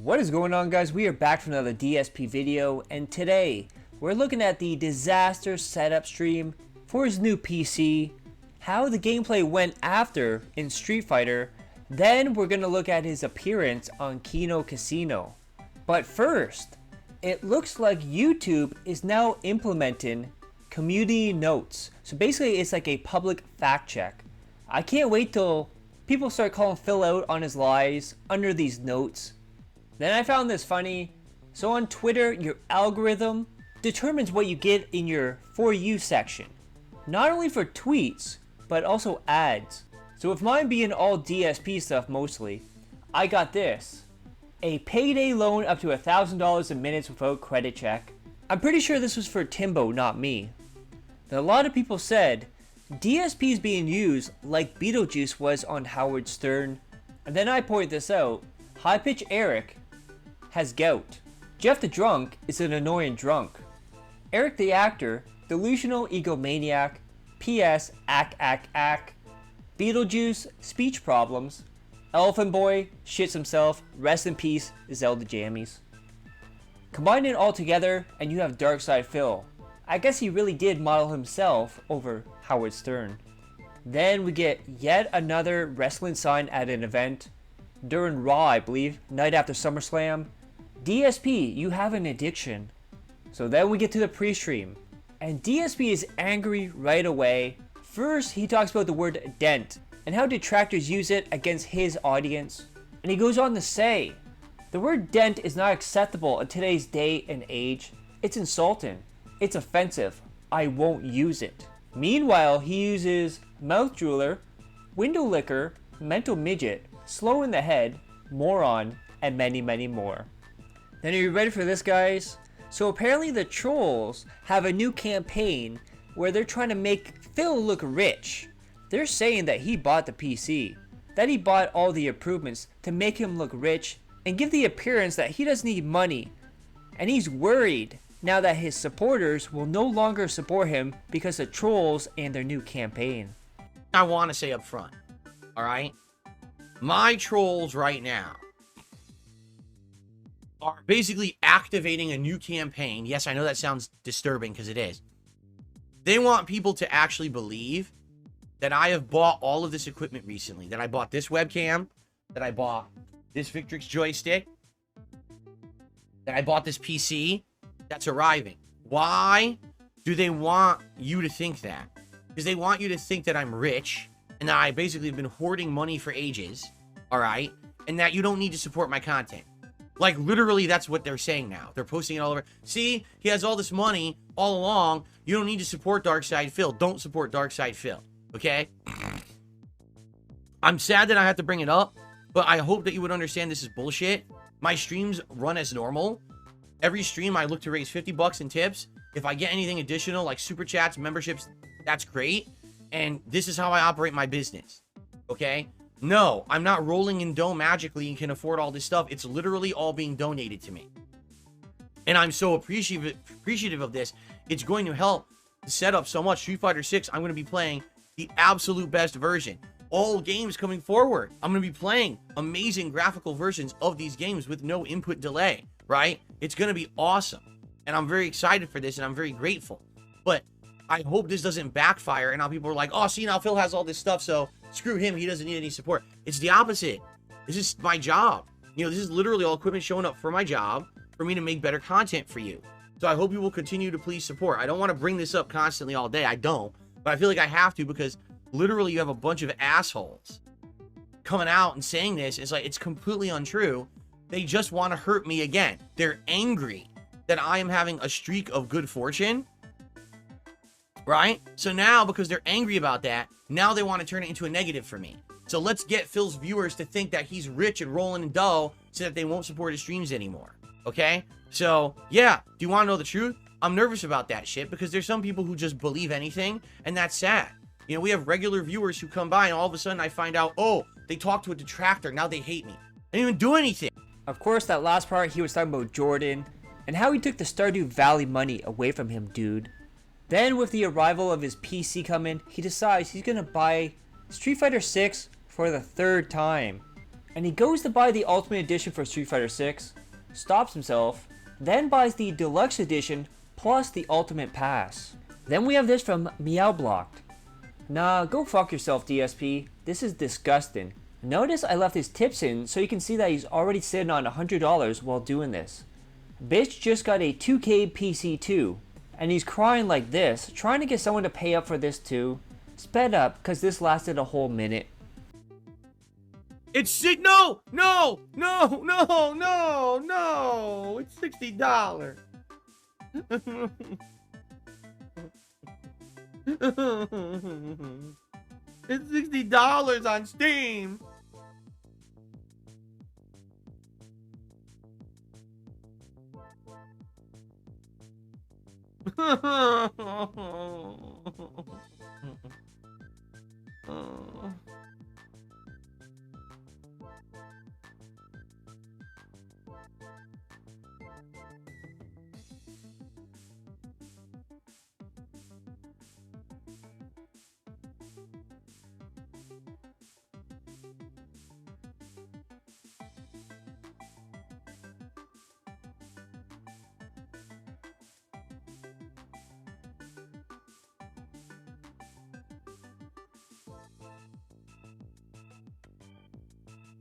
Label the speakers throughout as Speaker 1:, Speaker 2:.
Speaker 1: What is going on, guys? We are back for another DSP video, and today we're looking at the disaster setup stream for his new PC, how the gameplay went after in Street Fighter, then we're going to look at his appearance on Kino Casino. But first, it looks like YouTube is now implementing community notes. So basically it's like a public fact check. I can't wait till people start calling Phil out on his lies under these notes. Then I found this funny. So on Twitter, your algorithm determines what you get in your For You section. Not only for tweets, but also ads. So with mine being all DSP stuff mostly, I got this. A payday loan up to $1,000 in minutes without credit check. I'm pretty sure this was for Timbo, not me. Now, a lot of people said DSP is being used like Beetlejuice was on Howard Stern. And then I point this out. High Pitch Eric has gout. Jeff the Drunk is an annoying drunk. Eric the Actor, delusional egomaniac. PS, ack. Beetlejuice, speech problems. Elephant Boy, shits himself. Rest in peace, Zelda Jammies. Combine it all together and you have Darkside Phil. I guess he really did model himself over Howard Stern. Then we get yet another wrestling sign at an event. During Raw, I believe, night after SummerSlam. DSP, you have an addiction. So then we get to the pre-stream. And DSP is angry right away. First, he talks about the word dent and how detractors use it against his audience. And he goes on to say, the word dent is not acceptable in today's day and age. It's insulting. It's offensive. I won't use it. Meanwhile, he uses mouth drooler, window licker, mental midget, slow in the head, moron, and many more. Then are you ready for this, guys? So apparently the trolls have a new campaign where they're trying to make Phil look rich. They're saying that he bought the PC, that he bought all the improvements to make him look rich and give the appearance that he doesn't need money. And he's worried now that his supporters will no longer support him because of trolls and their new campaign.
Speaker 2: I want to say up front, all right? My trolls right now are basically activating a new campaign. Yes, I know that sounds disturbing because it is. They want people to actually believe that I have bought all of this equipment recently. That I bought this webcam, that I bought this Victrix joystick, that I bought this PC that's arriving. Why do they want you to think that? Because they want you to think that I'm rich and that I basically have been hoarding money for ages, all right? And that you don't need to support my content. Like, literally, that's what they're saying now. They're posting it all over. See, he has all this money all along. You don't need to support Darkside Phil. Don't support Darkside Phil, okay? I'm sad that I have to bring it up, but I hope that you would understand this is bullshit. My streams run as normal. Every stream, I look to raise 50 bucks in tips. If I get anything additional, like super chats, memberships, that's great. And this is how I operate my business, okay? No, I'm not rolling in dough magically and can afford all this stuff. It's literally all being donated to me. And I'm so appreciative of this. It's going to help set up so much. Street Fighter 6, I'm going to be playing the absolute best version. All games coming forward, I'm going to be playing amazing graphical versions of these games with no input delay, right? It's going to be awesome. And I'm very excited for this and I'm very grateful. But I hope this doesn't backfire and now people are like, oh, see, now Phil has all this stuff, so screw him. He doesn't need any support. It's the opposite. This is my job. You know, this is literally all equipment showing up for my job for me to make better content for you. So I hope you will continue to please support. I don't want to bring this up constantly all day. I don't. But I feel like I have to because literally you have a bunch of assholes coming out and saying this. It's like, it's completely untrue. They just want to hurt me again. They're angry that I am having a streak of good fortune, right? So now, because they're angry about that, now they want to turn it into a negative for me. So let's get Phil's viewers to think that he's rich and rolling in dough so that they won't support his streams anymore, okay? So, yeah, do you want to know the truth? I'm nervous about that shit because there's some people who just believe anything, and that's sad. You know, we have regular viewers who come by, and all of a sudden I find out, oh, they talked to a detractor, now they hate me. I didn't even do anything.
Speaker 1: Of course, that last part, he was talking about Jordan and how he took the Stardew Valley money away from him, dude. Then, with the arrival of his PC coming, he decides he's gonna buy Street Fighter 6 for the third time. and he goes to buy the Ultimate Edition for Street Fighter 6, stops himself, then buys the Deluxe Edition plus the Ultimate Pass. Then we have this from Meowblocked. Nah, go fuck yourself, DSP. This is disgusting. Notice I left his tips in so you can see that he's already sitting on $100 while doing this. Bitch just got a 2K PC too, and he's crying like this, trying to get someone to pay up for this too. Sped up, cause this lasted a whole minute.
Speaker 2: It's sick. No, no, no, no, no, no. It's $60. It's $60 on Steam.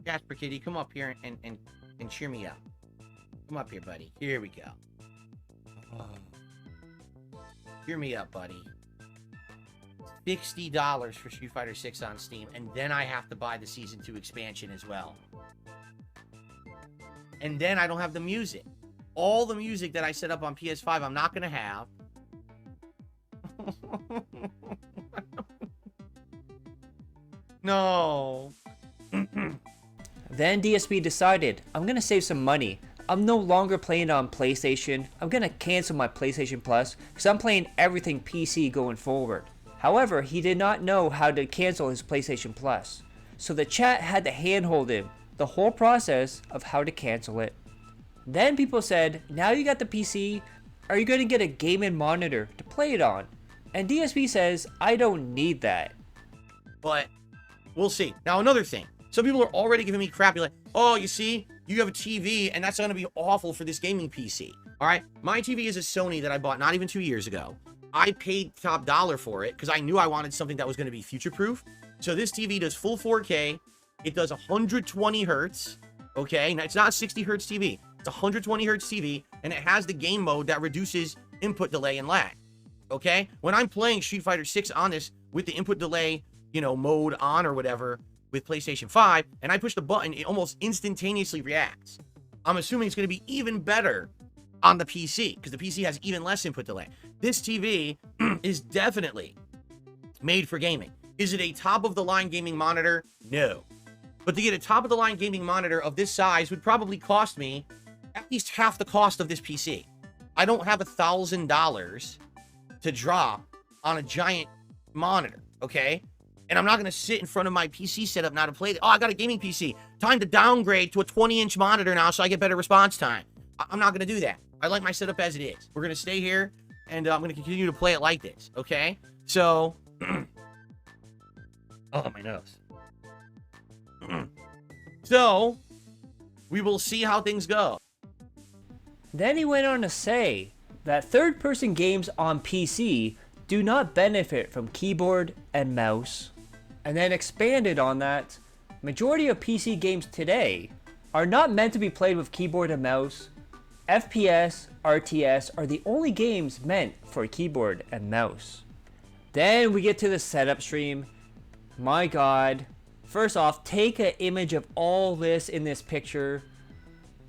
Speaker 2: Jasper Kitty, come up here and cheer me up. Come up here, buddy. Here we go. Oh. Cheer me up, buddy. $60 for Street Fighter 6 on Steam, and then I have to buy the Season 2 expansion as well. And then I don't have the music. All the music that I set up on PS5, I'm not going to have. No.
Speaker 1: Then DSP decided, I'm gonna save some money. I'm no longer playing on PlayStation. I'm gonna cancel my PlayStation Plus because I'm playing everything PC going forward. However, he did not know how to cancel his PlayStation Plus. So the chat had to handhold him the whole process of how to cancel it. Then people said, now you got the PC, are you gonna get a gaming monitor to play it on? And DSP says, I don't need that.
Speaker 2: But we'll see. Now another thing. Some people are already giving me crap. You're like, oh, you see, you have a TV, and that's going to be awful for this gaming PC. All right, my TV is a Sony that I bought not even 2 years ago. I paid top dollar for it because I knew I wanted something that was going to be future-proof. So this TV does full 4K. It does 120 hertz. Okay, now it's not a 60 hertz TV. It's 120 hertz TV, and it has the game mode that reduces input delay and lag. Okay, when I'm playing Street Fighter 6 on this with the input delay, mode on or whatever, with PlayStation 5, and I push the button, it almost instantaneously reacts. I'm assuming it's going to be even better on the PC, because the PC has even less input delay. This TV is definitely made for gaming. Is it a top-of-the-line gaming monitor? No. But to get a top-of-the-line gaming monitor of this size would probably cost me at least half the cost of this PC. I don't have $1,000 to drop on a giant monitor, okay? And I'm not going to sit in front of my PC setup now to play it. Oh, I got a gaming PC. Time to downgrade to a 20-inch monitor now so I get better response time. I'm not going to do that. I like my setup as it is. We're going to stay here, and I'm going to continue to play it like this, okay? So, oh, my nose. So, we will see how things go.
Speaker 1: Then he went on to say that third-person games on PC do not benefit from keyboard and mouse. And then expanded on that, majority of PC games today are not meant to be played with keyboard and mouse. FPS, RTS are the only games meant for keyboard and mouse. Then we get to the setup stream. My god. First off, take an image of all this in this picture.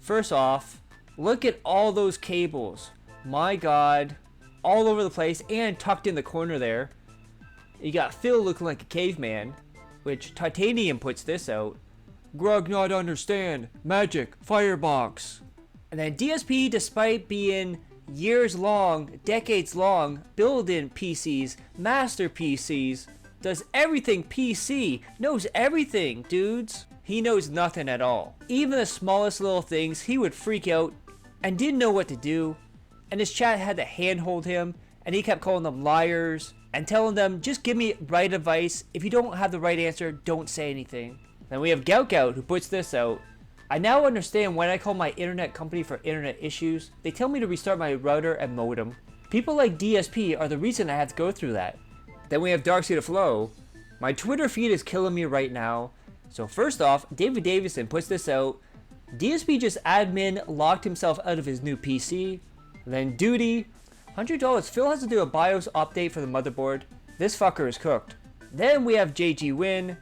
Speaker 1: First off, look at all those cables. My god. All over the place and tucked in the corner there. You got Phil looking like a caveman, which Titanium puts this out. Grug not understand. Magic. Firebox. And then DSP, despite being years long, decades long, building PCs, master PCs, does everything PC, knows everything, dudes. He knows nothing at all. Even the smallest little things, he would freak out and didn't know what to do. And his chat had to handhold him, and he kept calling them liars and telling them, just give me right advice. If you don't have the right answer, don't say anything. Then we have Gout who puts this out. I now understand when I call my internet company for internet issues, they tell me to restart my router and modem. People like DSP are the reason I had to go through that. Then we have Darkseid Flow. My Twitter feed is killing me right now. So first off, David Davison puts this out. DSP just admin locked himself out of his new PC. Then Duty. $100 Phil has to do a BIOS update for the motherboard. This fucker is cooked. Then we have JG Win.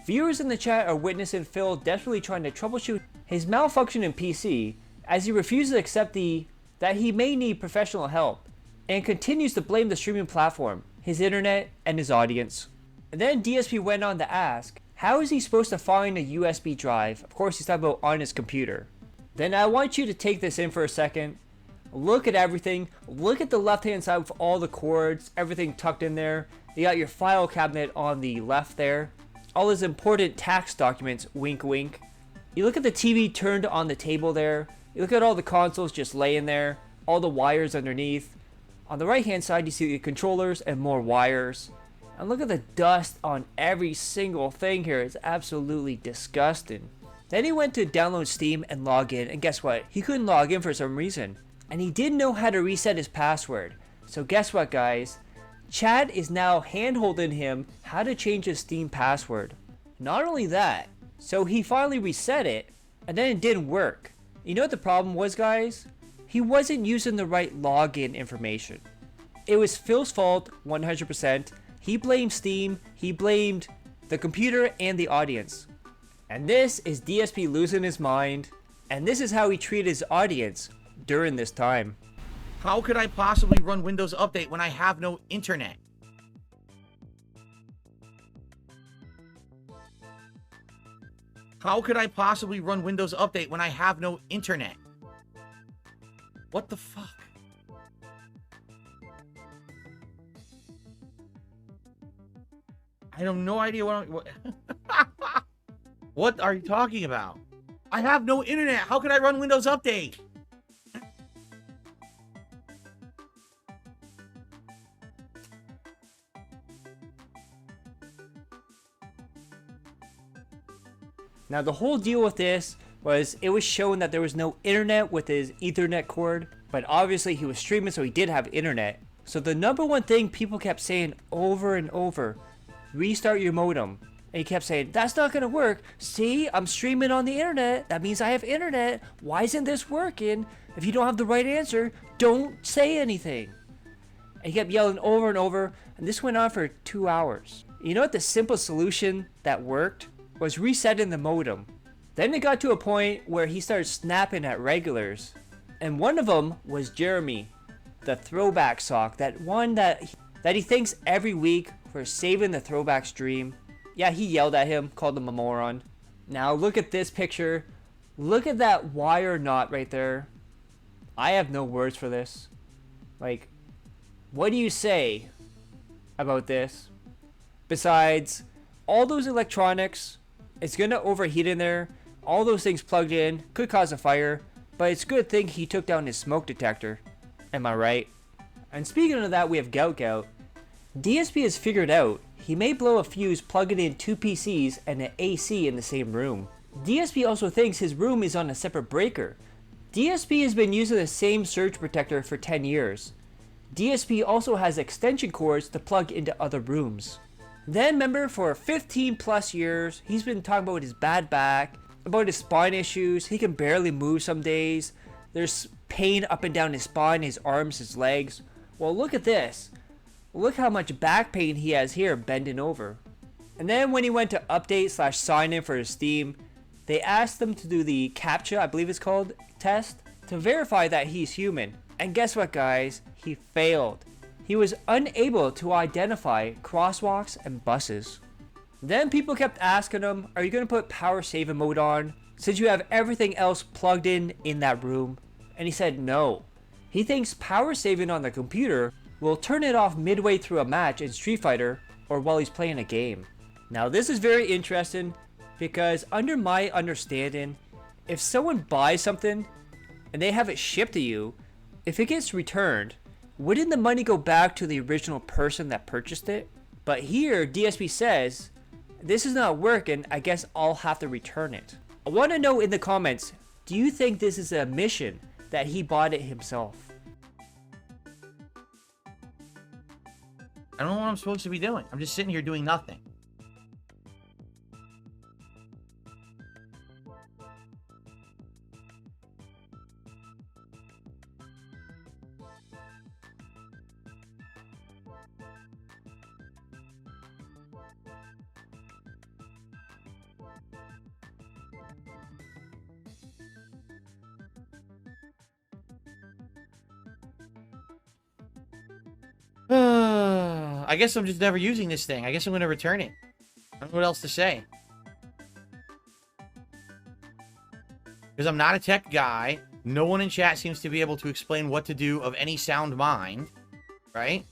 Speaker 1: Viewers in the chat are witnessing Phil desperately trying to troubleshoot his malfunctioning PC as he refuses to accept that he may need professional help and continues to blame the streaming platform, his internet, and his audience. And then DSP went on to ask, how is he supposed to find a USB drive? Of course, he's talking about on his computer. Then I want you to take this in for a second. Look at everything. Look at the left-hand side with all the cords, everything tucked in there. You got your file cabinet on the left there. All his important tax documents, wink wink. You look at the TV turned on the table there. You look at all the consoles just laying there. All the wires underneath. On the right hand side you see the controllers and more wires. And look at the dust on every single thing here. It's absolutely disgusting. Then he went to download Steam and log in, and guess what? He couldn't log in for some reason. And he didn't know how to reset his password. So guess what, guys? Chad is now hand-holding him how to change his Steam password. Not only that, so he finally reset it, and then it didn't work. You know what the problem was, guys? He wasn't using the right login information. It was Phil's fault 100%. He blamed Steam, he blamed the computer and the audience. And this is DSP losing his mind, and this is how he treated his audience during this time.
Speaker 2: How could I possibly run Windows Update when I have no internet? How could I possibly run Windows Update when I have no internet? What the fuck? I have no idea what what are you talking about? I have no internet. How could I run Windows Update?
Speaker 1: Now the whole deal with this was it was showing that there was no internet with his Ethernet cord, but obviously he was streaming, so he did have internet. So the number one thing people kept saying over and over, restart your modem. And he kept saying, that's not gonna work. See, I'm streaming on the internet. That means I have internet. Why isn't this working? If you don't have the right answer, don't say anything. And he kept yelling over and over, and this went on for 2 hours. You know what the simple solution that worked? Was resetting the modem. Then it got to a point where he started snapping at regulars. And one of them was Jeremy, the throwback sock, that one that he thanks every week for saving the throwback stream. Yeah, he yelled at him, called him a moron. Now look at this picture. Look at that wire knot right there. I have no words for this. Like, what do you say about this? Besides, all those electronics, it's gonna overheat in there. All those things plugged in could cause a fire, but it's a good thing he took down his smoke detector. Am I right? And speaking of that, we have Gout. DSP has figured out he may blow a fuse plugging in 2 PCs and an AC in the same room. DSP also thinks his room is on a separate breaker. DSP has been using the same surge protector for 10 years. DSP also has extension cords to plug into other rooms. Then remember, for 15 plus years, he's been talking about his bad back, about his spine issues. He can barely move some days. There's pain up and down his spine, his arms, his legs. Well, look at this. Look how much back pain he has here bending over. And then when he went to update / sign in for his Steam, they asked him to do the CAPTCHA, I believe it's called, test to verify that he's human. And guess what, guys? He failed. He was unable to identify crosswalks and buses. Then people kept asking him, are you going to put power saving mode on since you have everything else plugged in that room? And he said no. He thinks power saving on the computer will turn it off midway through a match in Street Fighter or while he's playing a game. Now this is very interesting because under my understanding, if someone buys something and they have it shipped to you, if it gets returned, wouldn't the money go back to the original person that purchased it? But here, DSP says this is not working, I guess I'll have to return it. I want to know in the comments, do you think this is a mission that he bought it himself?
Speaker 2: I don't know what I'm supposed to be doing. I'm just sitting here doing nothing. I guess I'm just never using this thing. I guess I'm going to return it. I don't know what else to say. Because I'm not a tech guy. No one in chat seems to be able to explain what to do of any sound mind. Right?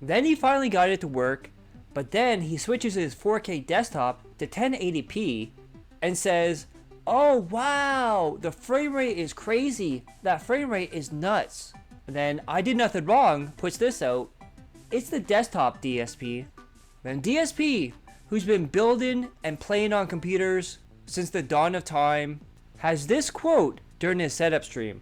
Speaker 1: Then he finally got it to work, but then he switches his 4K desktop to 1080p and says, "Oh wow, the frame rate is crazy. That frame rate is nuts." And then I Did Nothing Wrong puts this out. It's the desktop DSP. Then DSP, who's been building and playing on computers since the dawn of time, has this quote during his setup stream.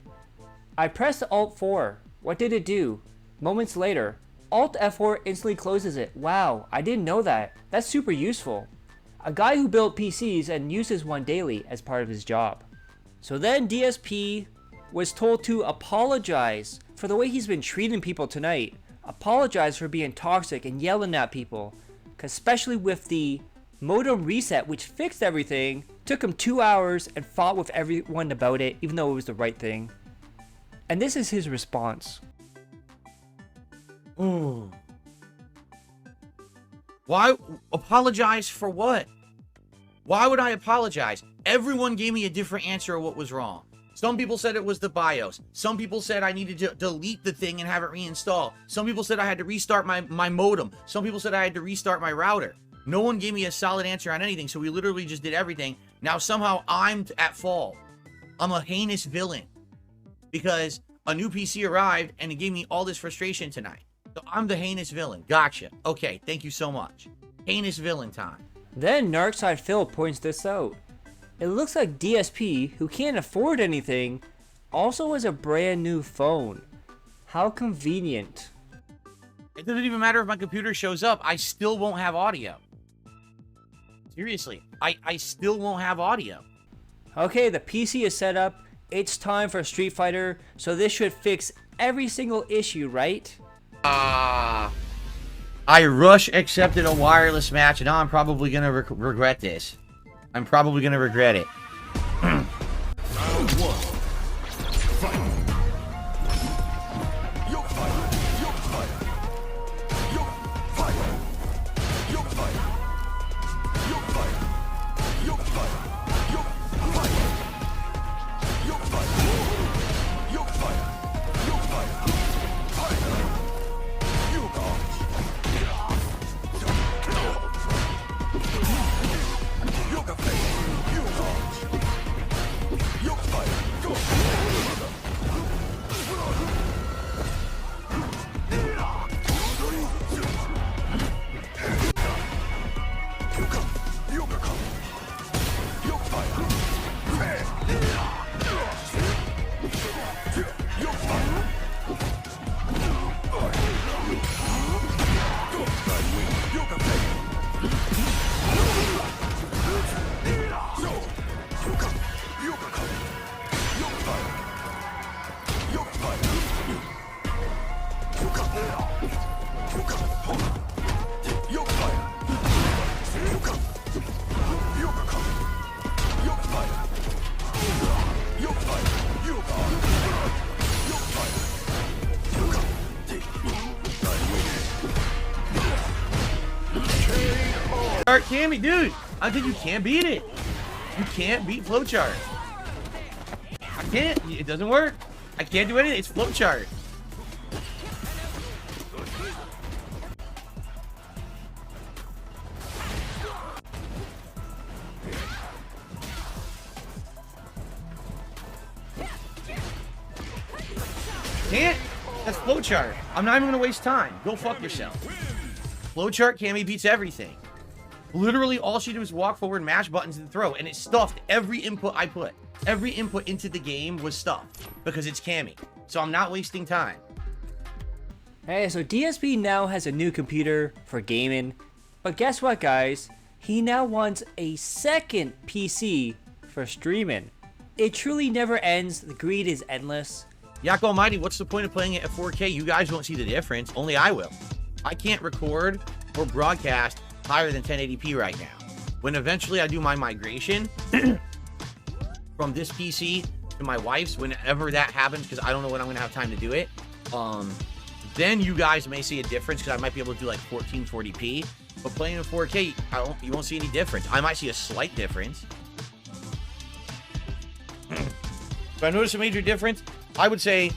Speaker 1: "I pressed Alt 4. What did it do? Moments later, Alt F4 instantly closes it. Wow, I didn't know that. That's super useful." A guy who built PCs and uses one daily as part of his job. So then DSP was told to apologize for the way he's been treating people tonight. Apologize for being toxic and yelling at people. Cause especially with the modem reset, which fixed everything, took him 2 hours and fought with everyone about it, even though it was the right thing. And this is his response.
Speaker 2: Ooh. Why apologize for what? Why would I apologize? Everyone gave me a different answer of what was wrong. Some people said it was the BIOS. Some people said I needed to delete the thing and have it reinstalled. Some people said I had to restart my modem. Some people said I had to restart my router. No one gave me a solid answer on anything, so we literally just did everything. Now somehow I'm at fault. I'm a heinous villain because a new PC arrived and it gave me all this frustration tonight. So I'm the heinous villain. Gotcha. Okay, thank you so much. Heinous villain time.
Speaker 1: Then Narcside Phil points this out. It looks like DSP, who can't afford anything, also has a brand new phone. How convenient.
Speaker 2: It doesn't even matter if my computer shows up. I still won't have audio. Seriously, I still won't have audio.
Speaker 1: Okay, the PC is set up. It's time for Street Fighter, so this should fix every single issue, right?
Speaker 2: I rush accepted a wireless match, and now I'm probably gonna regret this. I'm probably gonna regret it.
Speaker 3: Round one. Fight. Yo fight. Yo fight. Yo fight. Yo fight. Yo fight. Yo fight. Yo fight. Yo fight. Yo fight. Yo fight. Fight. You dodge. You can face. You dodge. You fight. Go. You come. You become. You fight. You fight. You can face. You come. You become. You fight. You fight. You come. You come. You fight. You come. You become. You fight. You fight. You come. You fight. You come.
Speaker 2: Flowchart can be, dude. I think you can't beat it. You can't beat Flowchart. I can't. It doesn't work. I can't do anything. It's Flowchart. Can't? That's flowchart. I'm not even gonna waste time. Go fuck yourself. Flowchart Cammy beats everything. Literally all she did was walk forward, mash buttons, and throw, and it stuffed every input I put. Every input into the game was stuffed because it's Cammy. So I'm not wasting time.
Speaker 1: Hey, so DSP now has a new computer for gaming, but guess what, guys? He now wants a second PC for streaming. It truly never ends. The greed is endless.
Speaker 2: Yak Almighty, what's the point of playing it at 4K? You guys won't see the difference. Only I will. I can't record or broadcast higher than 1080p right now. When eventually I do my migration from this PC to my wife's, whenever that happens, because I don't know when I'm going to have time to do it, then you guys may see a difference because I might be able to do like 1440p. But playing in 4K, you won't see any difference. I might see a slight difference. If I notice a major difference, I would say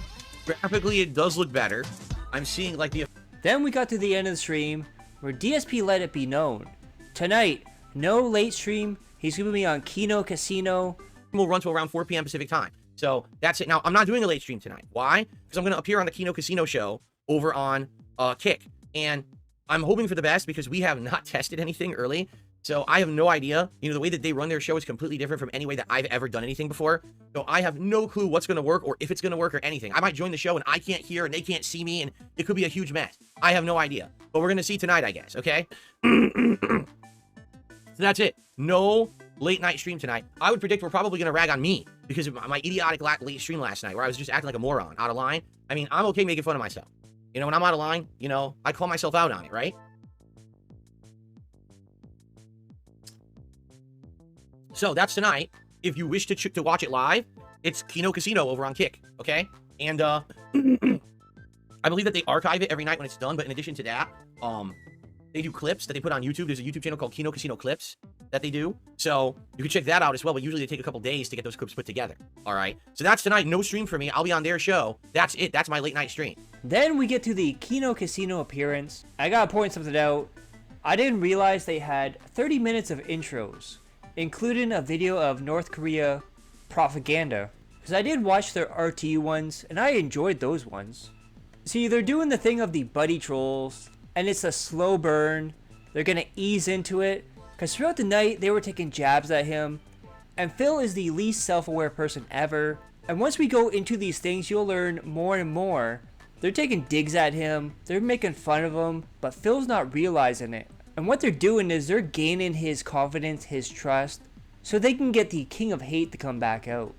Speaker 2: graphically it does look better. I'm seeing like the...
Speaker 1: Then we got to the end of the stream where DSP let it be known. Tonight, no late stream. He's going to be on Kino Casino.
Speaker 2: We'll run to around 4 p.m. Pacific time. So that's it. Now, I'm not doing a late stream tonight. Why? Because I'm going to appear on the Kino Casino show over on Kick. And I'm hoping for the best because we have not tested anything early. So I have no idea. You know, the way that they run their show is completely different from any way that I've ever done anything before. So I have no clue what's going to work or if it's going to work or anything. I might join the show and I can't hear and they can't see me and it could be a huge mess. I have no idea. But we're going to see tonight, I guess. Okay? So that's it. No late night stream tonight. I would predict we're probably going to rag on me because of my idiotic late stream last night where I was just acting like a moron, out of line. I mean, I'm okay making fun of myself. You know, when I'm out of line, you know, I call myself out on it, right? So that's tonight. If you wish to watch it live, it's Kino Casino over on Kick, okay? And I believe that they archive it every night when it's done, but in addition to that, they do clips that they put on YouTube. There's a YouTube channel called Kino Casino Clips that they do. So you can check that out as well, but usually they take a couple days to get those clips put together. All right. So that's tonight. No stream for me. I'll be on their show. That's it. That's my late night stream.
Speaker 1: Then we get to the Kino Casino appearance. I gotta point something out. I didn't realize they had 30 minutes of intros, including a video of North Korea propaganda. Because I did watch their RTU ones, and I enjoyed those ones. See, they're doing the thing of the buddy trolls, and it's a slow burn. They're gonna ease into it, because throughout the night, they were taking jabs at him. And Phil is the least self-aware person ever. And once we go into these things, you'll learn more and more. They're taking digs at him, they're making fun of him, but Phil's not realizing it. And what they're doing is they're gaining his confidence, his trust, so they can get the King of Hate to come back out.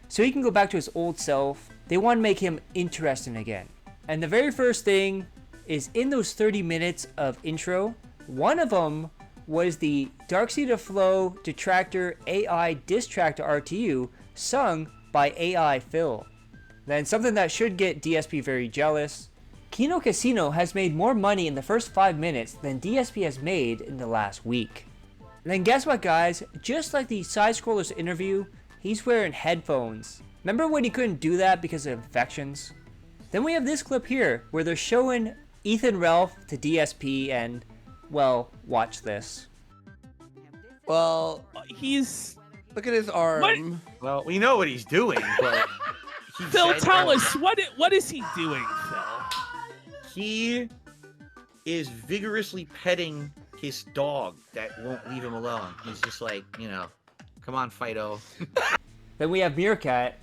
Speaker 1: So he can go back to his old self. They want to make him interesting again. And the very first thing is in those 30 minutes of intro, one of them was the Dark Seed of Flow Detractor AI Diss Track to RTU sung by AI Phil. Then something that should get DSP very jealous. Kino Casino has made more money in the first 5 minutes than DSP has made in the last week. And then guess what, guys? Just like the Side Scrollers interview, he's wearing headphones. Remember when he couldn't do that because of infections? Then we have this clip here where they're showing Ethan Ralph to DSP and, well, watch this.
Speaker 4: Well, look at his arm.
Speaker 2: Well, we know what he's doing, but...
Speaker 5: Phil, tell us, what is he doing, Phil?
Speaker 2: He is vigorously petting his dog that won't leave him alone. He's just like, you know, come on, Fido.
Speaker 1: Then we have Meerkat.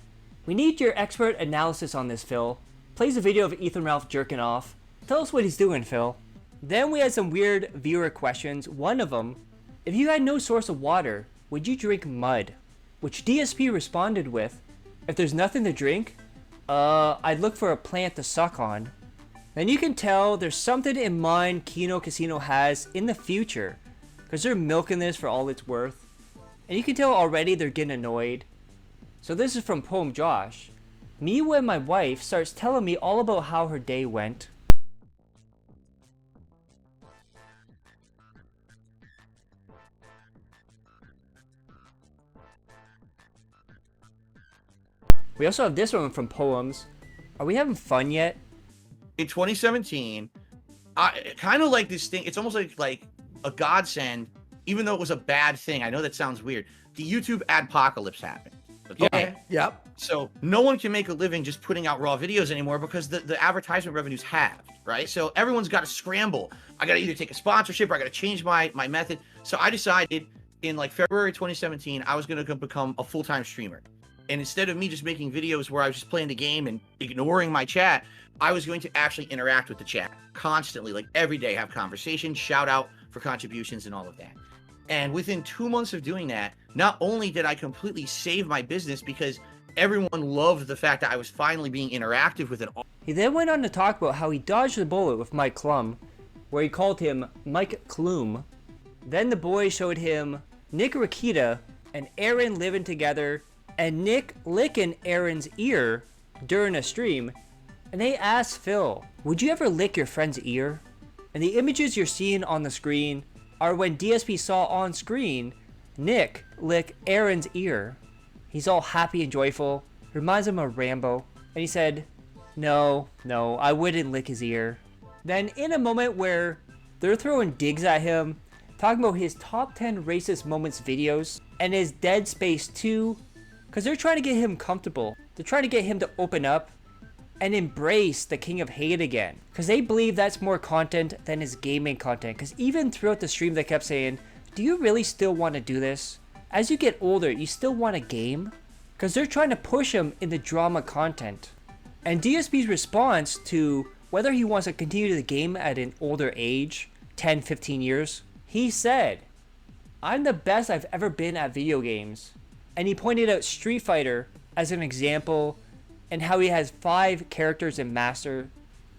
Speaker 1: We need your expert analysis on this, Phil. Plays a video of Ethan Ralph jerking off. Tell us what he's doing, Phil. Then we had some weird viewer questions. One of them, if you had no source of water, would you drink mud? Which DSP responded with, if there's nothing to drink, I'd look for a plant to suck on. Then you can tell there's something in mind Kino Casino has in the future, because they're milking this for all it's worth. And you can tell already they're getting annoyed. So this is from Poem Josh. Me when my wife starts telling me all about how her day went. We also have this one from Poems. Are we having fun yet?
Speaker 2: In 2017, I kind of like this thing. It's almost like a godsend, even though it was a bad thing. I know that sounds weird. The YouTube adpocalypse happened. Okay.
Speaker 4: Yep.
Speaker 2: So no one can make a living just putting out raw videos anymore because the advertisement revenues halved, right? So everyone's got to scramble. I got to either take a sponsorship or I got to change my method. So I decided in like February 2017, I was going to become a full-time streamer. And instead of me just making videos where I was just playing the game and ignoring my chat, I was going to actually interact with the chat constantly, like every day, have conversations, shout out for contributions and all of that. And within 2 months of doing that, not only did I completely save my business because everyone loved the fact that I was finally being interactive with it.
Speaker 1: He then went on to talk about how he dodged the bullet with Mike Klum, where he called him Mike Klum. Then the boys showed him Nick Rakita and Aaron living together, and Nick licking Aaron's ear during a stream. And they asked Phil, would you ever lick your friend's ear? And the images you're seeing on the screen are when DSP saw on screen Nick lick Aaron's ear. He's all happy and joyful, reminds him of Rambo, and he said, no, I wouldn't lick his ear. Then in a moment where they're throwing digs at him, talking about his top 10 racist moments videos, and his Dead Space 2, because they're trying to get him comfortable. They're trying to get him to open up and embrace the King of Hate again, because they believe that's more content than his gaming content. Because even throughout the stream they kept saying, do you really still want to do this? As you get older, you still want a game? Because they're trying to push him in the drama content. And DSP's response to whether he wants to continue the game at an older age, 10, 15 years, he said, I'm the best I've ever been at video games. And he pointed out Street Fighter as an example, and how he has 5 characters in Master,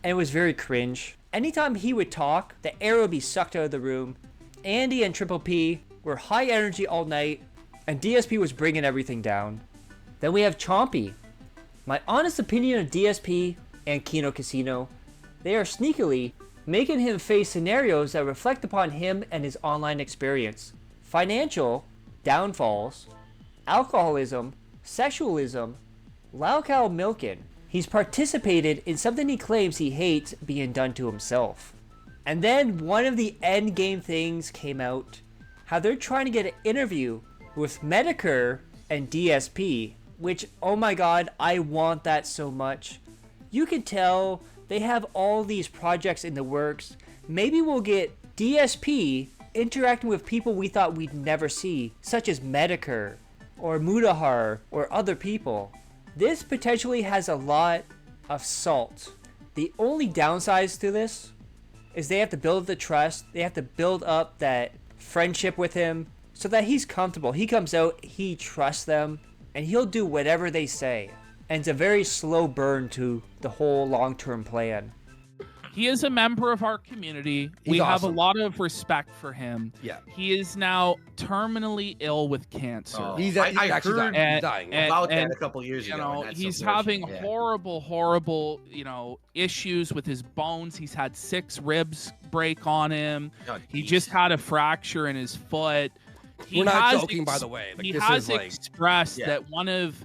Speaker 1: and it was very cringe. Anytime he would talk, the air would be sucked out of the room. Andy and Triple P were high energy all night, and DSP was bringing everything down. Then we have Chompy. My honest opinion of DSP and Kino Casino, they are sneakily making him face scenarios that reflect upon him and his online experience. Financial downfalls, alcoholism, sexualism, LOLCOW milking. He's participated in something he claims he hates being done to himself. And then one of the end game things came out, how they're trying to get an interview with Metokur and DSP, which, oh my god, I want that so much. You can tell they have all these projects in the works. Maybe we'll get DSP interacting with people we thought we'd never see, such as Metokur or Mudahar or other people. This potentially has a lot of salt. The only downsides to this is they have to build the trust, they have to build up that friendship with him so that he's comfortable. He comes out, he trusts them, and he'll do whatever they say. And it's a very slow burn to the whole long-term plan.
Speaker 5: He is a member of our community.
Speaker 4: He's
Speaker 5: we have a
Speaker 4: awesome.
Speaker 5: lot of respect for him.
Speaker 4: Yeah.
Speaker 5: He is now terminally ill with cancer.
Speaker 2: Oh.
Speaker 4: He's
Speaker 2: I
Speaker 4: actually
Speaker 2: heard
Speaker 4: dying. He's dying.
Speaker 2: about
Speaker 5: and,
Speaker 2: that a couple years
Speaker 5: you
Speaker 2: ago.
Speaker 5: know,
Speaker 2: and that's
Speaker 5: he's
Speaker 2: unfortunate.
Speaker 5: having
Speaker 2: Yeah.
Speaker 5: horrible, issues with his bones. He's had 6 ribs break on him.
Speaker 2: Oh,
Speaker 5: He
Speaker 2: geez.
Speaker 5: just had a fracture in his foot. He
Speaker 4: We're not
Speaker 5: has
Speaker 4: joking, by the way. Like,
Speaker 5: he
Speaker 4: this
Speaker 5: has
Speaker 4: is like,
Speaker 5: expressed
Speaker 2: Yeah.
Speaker 5: that one of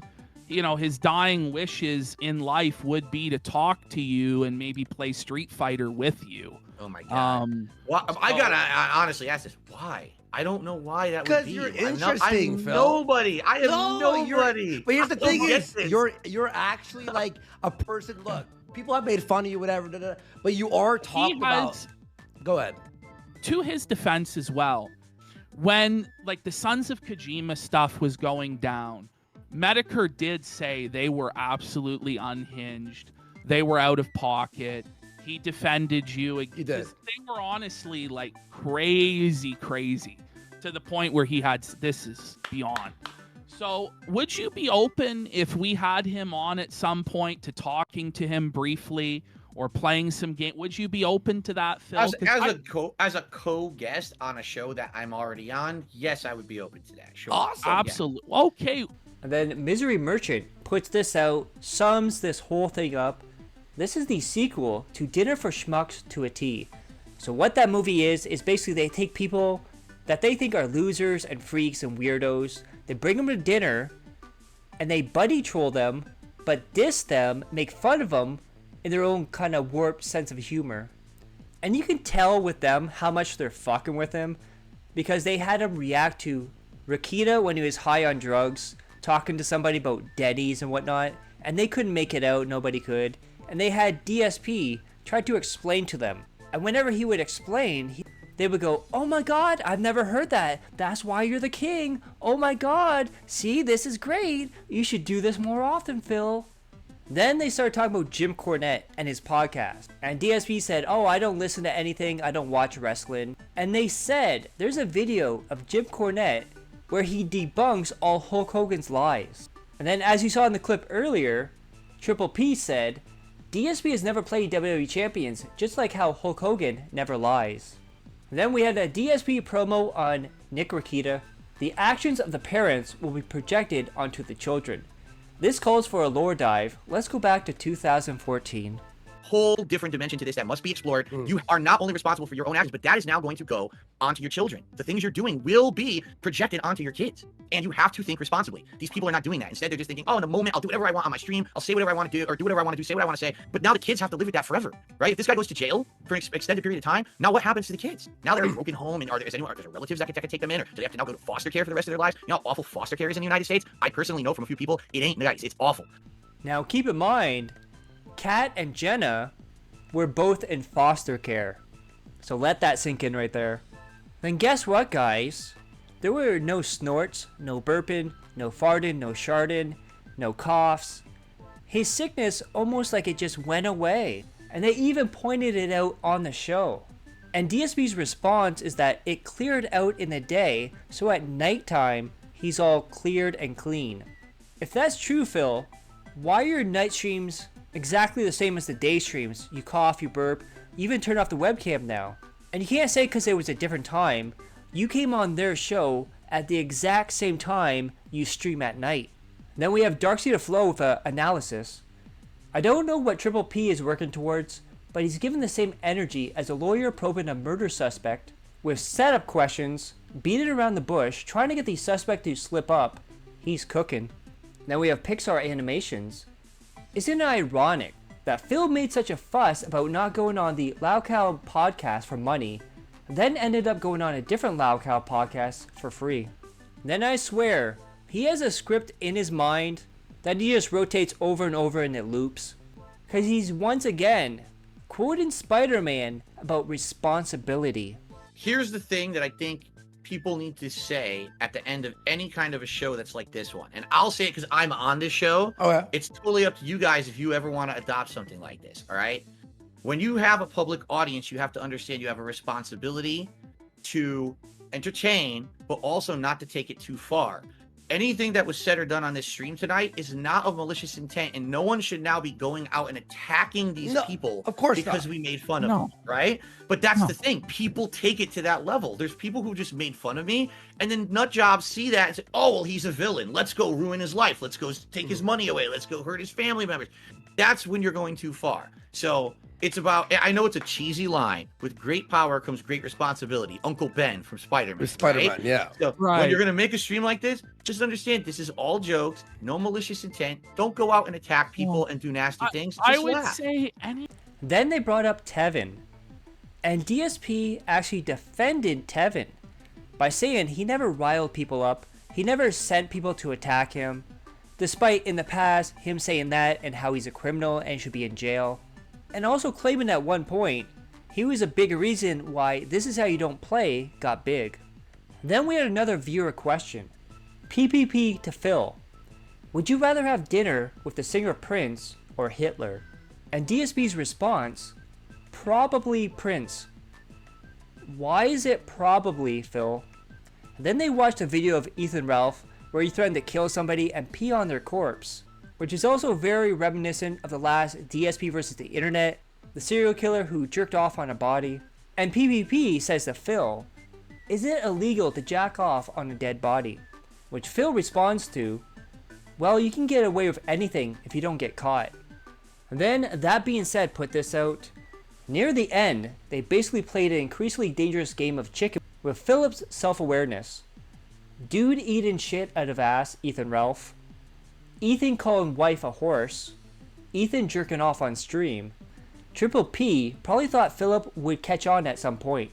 Speaker 5: his dying wishes in life would be to talk to you and maybe play Street Fighter with you.
Speaker 2: Oh my god. Well, I gotta honestly ask this. Why? I don't know why that would
Speaker 4: 'Cause
Speaker 2: be.
Speaker 4: you're
Speaker 2: I'm
Speaker 4: interesting,
Speaker 2: I'm
Speaker 4: Phil.
Speaker 2: nobody. I am
Speaker 4: No,
Speaker 2: nobody.
Speaker 4: But here's the
Speaker 2: I don't
Speaker 4: thing
Speaker 2: get
Speaker 4: is,
Speaker 2: this.
Speaker 4: you're actually like a person. Look, people have made fun of you, whatever, but you are talked about. Go ahead.
Speaker 5: To his defense as well, when like the Sons of Kojima stuff was going down, Metokur did say they were absolutely unhinged. They were out of pocket. He defended you.
Speaker 4: He did.
Speaker 5: They were honestly like crazy to the point where he had, this is beyond. So would you be open if we had him on at some point to talking to him briefly or playing some game? Would you be open to that, Phil?
Speaker 2: As a co-guest on a show that I'm already on, yes, I would be open to that. Sure.
Speaker 4: Awesome.
Speaker 5: Absolutely. Okay.
Speaker 1: And then Misery Merchant puts this out, sums this whole thing up. This is the sequel to Dinner for Schmucks to a T. So what that movie is basically they take people that they think are losers and freaks and weirdos, they bring them to dinner, and they buddy troll them, but diss them, make fun of them in their own kind of warped sense of humor. And you can tell with them how much they're fucking with him, because they had him react to Rakita when he was high on drugs, talking to somebody about Denny's and whatnot, and they couldn't make it out, nobody could, and they had DSP try to explain to them. And whenever he would explain, they would go, "Oh my god, I've never heard that. That's why you're the king. Oh my god, see, this is great. You should do this more often, Phil." Then they started talking about Jim Cornette and his podcast. And DSP said, "Oh, I don't listen to anything. I don't watch wrestling." And they said there's a video of Jim Cornette where he debunks all Hulk Hogan's lies. And then, as you saw in the clip earlier, Triple P said, DSP has never played WWE Champions, just like how Hulk Hogan never lies. And then we had a DSP promo on Nick Rakita. The actions of the parents will be projected onto the children. This calls for a lore dive. Let's go back to 2014.
Speaker 2: Whole different dimension to this that must be explored. You are not only responsible for your own actions, but that is now going to go onto your children. The things you're doing will be projected onto your kids, and you have to think responsibly. These people are not doing that. Instead, they're just thinking, "Oh, in the moment, I'll do whatever I want on my stream. I'll say whatever I want to do, or do whatever I want to do, say what I want to say." But now the kids have to live with that forever, right? If this guy goes to jail for an extended period of time, now what happens to the kids? Now they're in a broken home, and are there relatives that can take them in, or do they have to now go to foster care for the rest of their lives? You know how awful foster care is in the United States? I personally know from a few people, it ain't nice. It's awful.
Speaker 1: Now, keep in mind, Kat and Jenna were both in foster care. So let that sink in right there. Then guess what, guys? There were no snorts, no burping, no farting, no sharding, no coughs. His sickness almost like it just went away. And they even pointed it out on the show. And DSP's response is that it cleared out in the day, so at nighttime, he's all cleared and clean. If that's true, Phil, why are your night streams exactly the same as the day streams? You cough, you burp, you even turn off the webcam now. And you can't say because it was a different time. You came on their show at the exact same time you stream at night. Then we have Darkseid of Flow with an analysis. I don't know what Triple P is working towards, but he's given the same energy as a lawyer probing a murder suspect with setup questions, beating around the bush, trying to get the suspect to slip up. He's cooking. Then we have Pixar Animations. Isn't it ironic that Phil made such a fuss about not going on the LOLCOW podcast for money, then ended up going on a different LOLCOW podcast for free? Then I swear, he has a script in his mind that he just rotates over and over and it loops. Because he's once again quoting Spider-Man about responsibility.
Speaker 2: Here's the thing that I think people need to say at the end of any kind of a show that's like this one. And I'll say it because I'm on this show.
Speaker 4: Oh, yeah.
Speaker 2: It's totally up to you guys if you ever want to adopt something like this, all right? When you have a public audience, you have to understand you have a responsibility to entertain, but also not to take it too far. Anything that was said or done on this stream tonight is not of malicious intent, and no one should now be going out and attacking these people
Speaker 4: of course
Speaker 2: because
Speaker 4: not.
Speaker 2: we made fun of them, right? But that's the thing. People take it to that level. There's people who just made fun of me, and then nut jobs see that and say, "Oh, well, he's a villain. Let's go ruin his life. Let's go take his money away. Let's go hurt his family members." That's when you're going too far. So it's about, I know it's a cheesy line, with great power comes great responsibility. Uncle Ben from Spider-Man.
Speaker 4: Spider-Man,
Speaker 2: right?
Speaker 4: yeah.
Speaker 2: So
Speaker 5: Right.
Speaker 2: when you're going to make a stream like this, just understand this is all jokes, no malicious intent. Don't go out and attack people and do nasty things. Just
Speaker 5: I would
Speaker 2: laugh.
Speaker 5: say
Speaker 1: Then they brought up Tevin. And DSP actually defended Tevin by saying he never riled people up. He never sent people to attack him. Despite in the past him saying that and how he's a criminal and should be in jail. And also claiming at one point he was a big reason why This Is How You Don't Play got big. Then we had another viewer question. PPP to Phil. Would you rather have dinner with the singer Prince or Hitler? And DSP's response, probably Prince. Why is it probably, Phil? Then they watched a video of Ethan Ralph where he threatened to kill somebody and pee on their corpse, which is also very reminiscent of the last DSP versus the internet, the serial killer who jerked off on a body. And PPP says to Phil, is it illegal to jack off on a dead body? Which Phil responds to, well, you can get away with anything if you don't get caught. And then, that being said, put this out. Near the end, they basically played an increasingly dangerous game of chicken with Philip's self-awareness. Dude eating shit out of ass, Ethan Ralph. Ethan calling wife a horse. Ethan jerking off on stream. Triple P probably thought Philip would catch on at some point,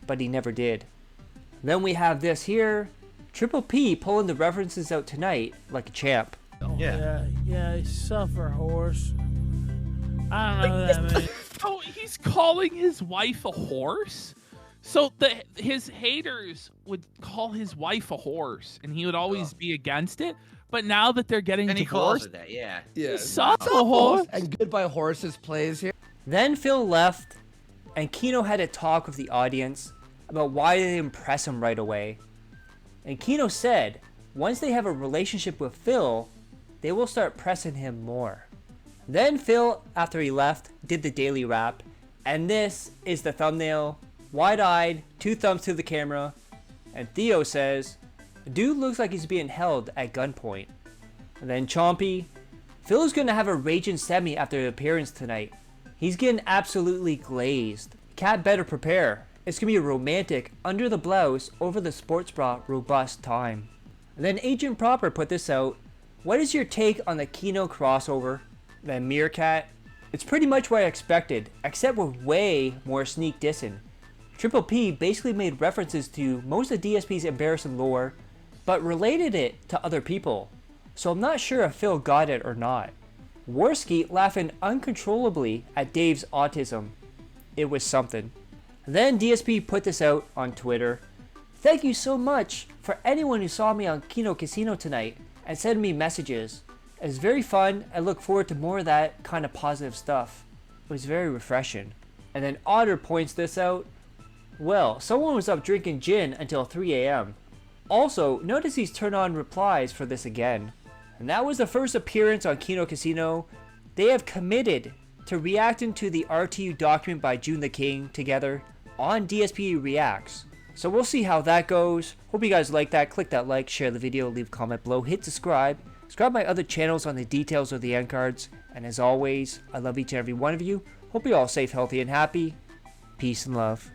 Speaker 1: but he never did. Then we have this here. Triple P pulling the references out tonight like a champ.
Speaker 2: Yeah.
Speaker 6: Yeah, suffer horse. I don't know what that means.
Speaker 5: Oh, he's calling his wife a horse? So his haters would call his wife a horse, and he would always be against it. But now that they're getting
Speaker 2: And he calls
Speaker 5: divorced,
Speaker 2: it that, yeah.
Speaker 4: Yeah.
Speaker 5: suffer horse.
Speaker 4: And Goodbye Horses plays here.
Speaker 1: Then Phil left, and Kino had a talk with the audience about why they didn't press him right away. And Kino said once they have a relationship with Phil, they will start pressing him more. Then Phil, after he left, did the daily rap, and this is the thumbnail. Wide-eyed, 2 thumbs to the camera, and Theo says, "Dude looks like he's being held at gunpoint." And then Chompy, "Phil's gonna have a raging semi after the appearance tonight. He's getting absolutely glazed. Cat better prepare. It's gonna be a romantic, under the blouse, over the sports bra, robust time." And then Agent Proper put this out. "What is your take on the Kino crossover?" Then Meerkat, "It's pretty much what I expected, except with way more sneak dissing. Triple P basically made references to most of DSP's embarrassing lore, but related it to other people. So I'm not sure if Phil got it or not. Worski laughing uncontrollably at Dave's autism. It was something." Then DSP put this out on Twitter. "Thank you so much for anyone who saw me on Kino Casino tonight and sent me messages. It was very fun. I look forward to more of that kind of positive stuff. It was very refreshing." And then Otter points this out. "Well, someone was up drinking gin until 3 a.m. Also, notice he's turned on replies for this again." And that was the first appearance on Kino Casino. They have committed to reacting to the RTU document by June the King together on DSP Reacts. So we'll see how that goes. Hope you guys like that. Click that like, share the video, leave a comment below, hit subscribe. Subscribe my other channels on the details of the end cards. And as always, I love each and every one of you. Hope you're all safe, healthy, and happy. Peace and love.